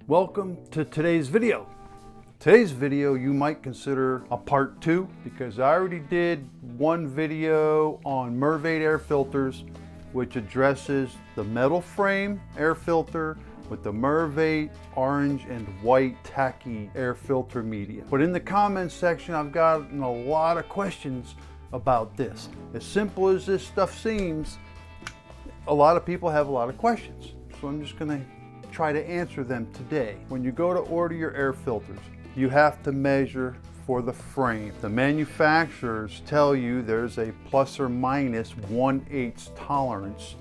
Welcome to today's video. Today's video you might consider a part 2 because I already did one video on MERV air filters which addresses the metal frame air filter with the MERV orange and white tacky air filter media. But in the comments section I've gotten a lot of questions about this. As simple as this stuff seems, a lot of people have a lot of questions. So I'm just gonna try to answer them today. When you go to order your air filters, you have to measure for the frame. The manufacturers tell you there's a plus or minus 1/8 tolerance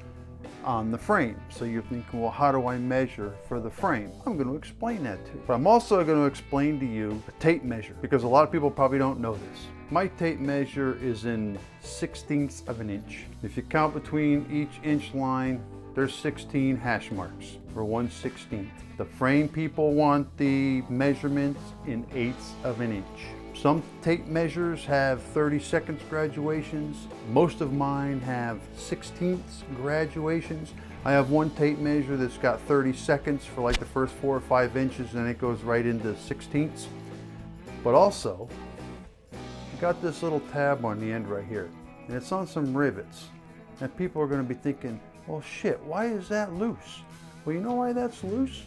on the frame. So you're thinking, well, how do I measure for the frame? I'm going to explain that to you. But I'm also going to explain to you a tape measure because a lot of people probably don't know this. My tape measure is in 1/16 of an inch. If you count between each inch line, there's 16 hash marks for 1/16. The frame people want the measurements in 1/8 of an inch. Some tape measures have 30 seconds graduations. Most of mine have 1/16 graduations. I have one tape measure that's got 30 seconds for like the first 4 or 5 inches, and then it goes right into 1/16. But also, I got this little tab on the end right here, and it's on some rivets. And people are going to be thinking, well, shit, why is that loose? Well, you know why that's loose?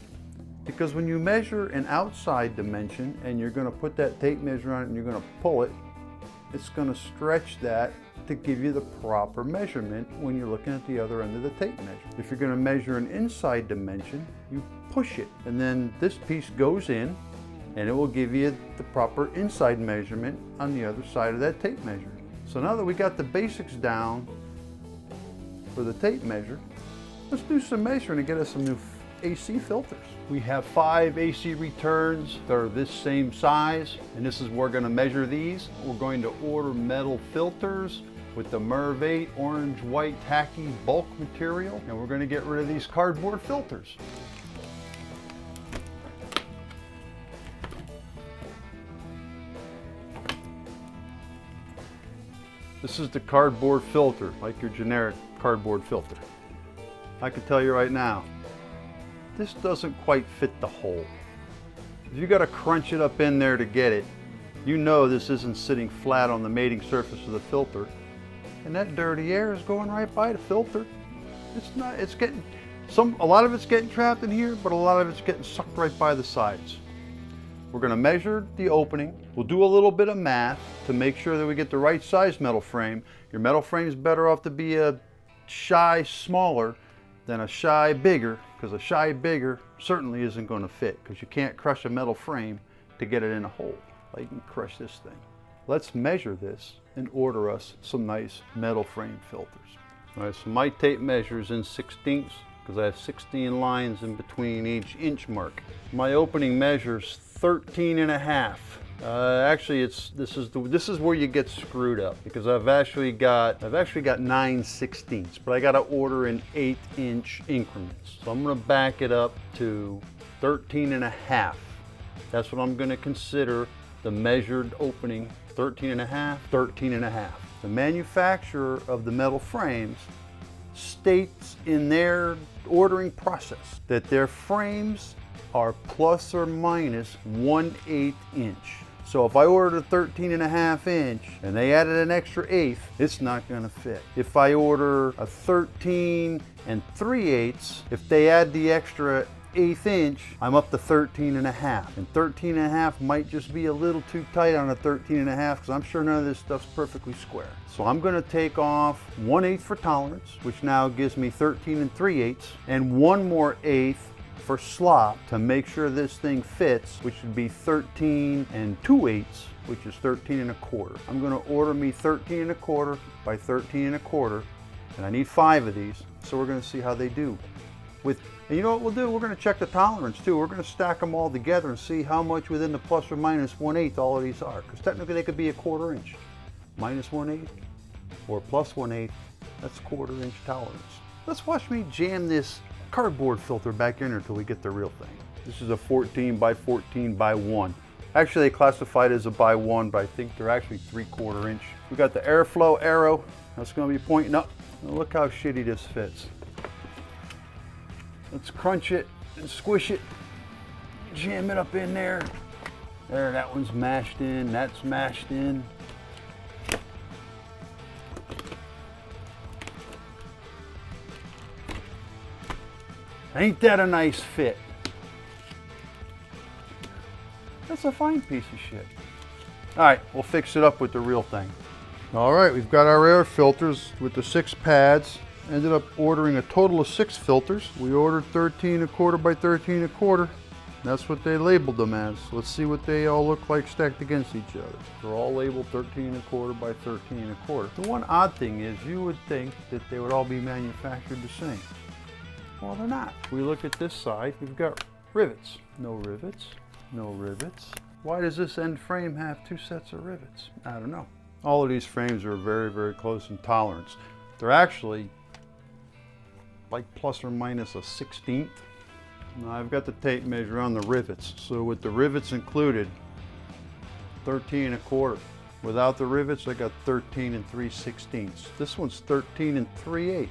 Because when you measure an outside dimension and you're going to put that tape measure on it and you're going to pull it, it's going to stretch that to give you the proper measurement when you're looking at the other end of the tape measure. If you're going to measure an inside dimension, you push it, and then this piece goes in and it will give you the proper inside measurement on the other side of that tape measure. So now that we got the basics down for the tape measure, let's do some measuring and get us some new AC filters. We have 5 AC returns that are this same size, and this is where we're going to measure these. We're going to order metal filters with the MERV 8 orange white tacky bulk material, and we're going to get rid of these cardboard filters. This is the cardboard filter, like your generic cardboard filter. I can tell you right now, this doesn't quite fit the hole. If you got to crunch it up in there to get it, you know this isn't sitting flat on the mating surface of the filter, and that dirty air is going right by the filter. It's not, it's getting, a lot of it's getting trapped in here, but a lot of it's getting sucked right by the sides. We're going to measure the opening. We'll do a little bit of math to make sure that we get the right size metal frame. Your metal frame is better off to be a shy smaller than a shy bigger, because a shy bigger certainly isn't going to fit, because you can't crush a metal frame to get it in a hole. Like you can crush this thing. Let's measure this and order us some nice metal frame filters. All right, so my tape measure is in 1/16 because I have 16 lines in between each inch mark. My opening measures 13.5. Actually, this is where you get screwed up, because I've actually got 9/16, but I got to order in 8-inch increments. So I'm going to back it up to 13.5. That's what I'm going to consider the measured opening. 13.5, 13.5. The manufacturer of the metal frames states in their ordering process that their frames are plus or minus 1/8 inch. So if I ordered a 13.5 inch and they added an extra 1/8, it's not going to fit. If I order a 13 3/8, if they add the extra 1/8 inch, I'm up to 13.5. And 13.5 might just be a little too tight on a 13.5 because I'm sure none of this stuff's perfectly square. So I'm going to take off 1/8 for tolerance, which now gives me 13 3/8, and one more 1/8 for slop to make sure this thing fits, which would be 13 2/8, which is 13 1/4. I'm going to order me 13 1/4 by 13 1/4, and I need 5 of these, so we're going to see how they do. And you know what we'll do? We're going to check the tolerance too. We're going to stack them all together and see how much within the plus or minus 1/8 all of these are, because technically they could be a 1/4 inch. Minus 1/8 or plus 1/8, that's 1/4 inch tolerance. Let's watch me jam this cardboard filter back in there until we get the real thing. This is a 14 by 14 by 1. Actually, they classified as a by 1, but I think they're actually 3/4 inch. We got the airflow arrow. That's going to be pointing up. Now look how shitty this fits. Let's crunch it and squish it. Jam it up in there. There, that one's mashed in. That's mashed in. Ain't that a nice fit? That's a fine piece of shit. All right, we'll fix it up with the real thing. All right, we've got our air filters with the 6 pads. Ended up ordering a total of 6 filters. We ordered 13¼ by 13¼ That's what they labeled them as. Let's see what they all look like stacked against each other. They're all labeled 13¼ by 13¼ The one odd thing is you would think that they would all be manufactured the same. Well, they're not. If we look at this side, we've got rivets. No rivets, no rivets. Why does this end frame have 2 sets of rivets? I don't know. All of these frames are very, very close in tolerance. They're actually like plus or minus a 1/16. Now I've got the tape measure on the rivets. So with the rivets included, 13¼ Without the rivets, I got 13 3/16. This one's 13 3/8.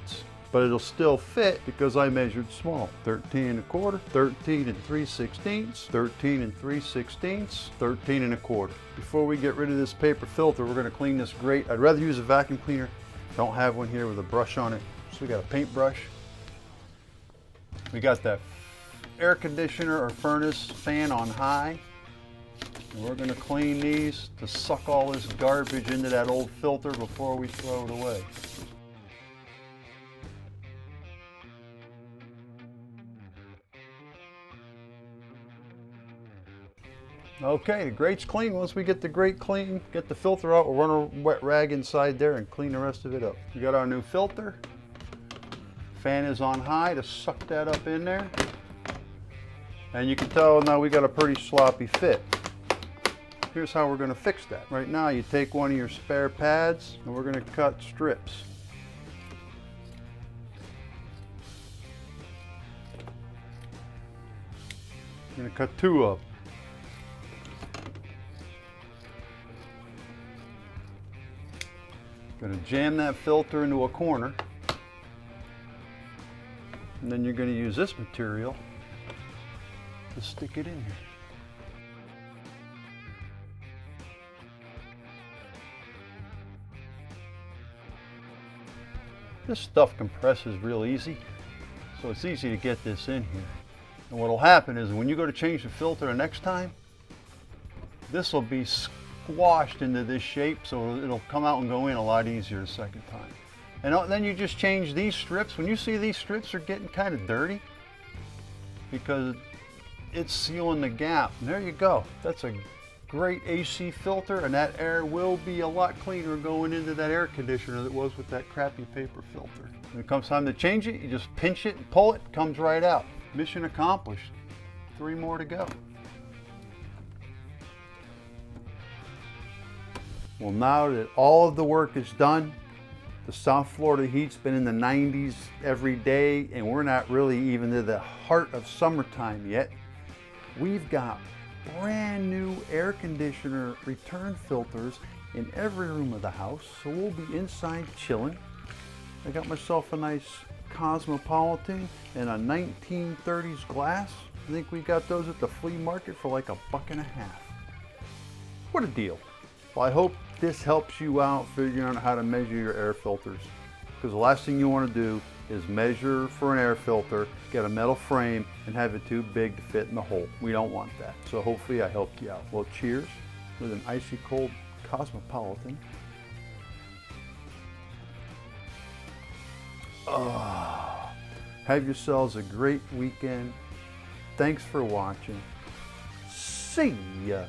But it'll still fit because I measured small. 13¼ 13 3/16 13 3/16 13¼ Before we get rid of this paper filter, we're going to clean this grate. I'd rather use a vacuum cleaner. Don't have one here with a brush on it. So we got a paintbrush. We got that air conditioner or furnace fan on high. And we're going to clean these to suck all this garbage into that old filter before we throw it away. Okay, the grate's clean. Once we get the grate clean, get the filter out, we'll run a wet rag inside there and clean the rest of it up. We got our new filter. Fan is on high to suck that up in there. And you can tell now we got a pretty sloppy fit. Here's how we're going to fix that. Right now you take one of your spare pads and we're going to cut strips. I'm going to cut 2 of them. Going to jam that filter into a corner, and then you're going to use this material to stick it in here. This stuff compresses real easy, so it's easy to get this in here. And what will happen is when you go to change the filter the next time, this will be squashed into this shape, so it'll come out and go in a lot easier the second time. And then you just change these strips. When you see these strips are getting kind of dirty because it's sealing the gap, and there you go. That's a great AC filter, and that air will be a lot cleaner going into that air conditioner than it was with that crappy paper filter. When it comes time to change it, you just pinch it and pull it, it comes right out. Mission accomplished. 3 more to go. Well, now that all of the work is done, the South Florida heat's been in the 90s every day, and we're not really even to the heart of summertime yet. We've got brand new air conditioner return filters in every room of the house, so we'll be inside chilling. I got myself a nice Cosmopolitan and a 1930s glass. I think we got those at the flea market for like $1.50. What a deal. Well, I hope this helps you out figuring out how to measure your air filters, because the last thing you want to do is measure for an air filter, get a metal frame, and have it too big to fit in the hole. We don't want that. So hopefully I helped you out. Well, cheers with an icy cold Cosmopolitan. Have yourselves a great weekend. Thanks for watching. See ya.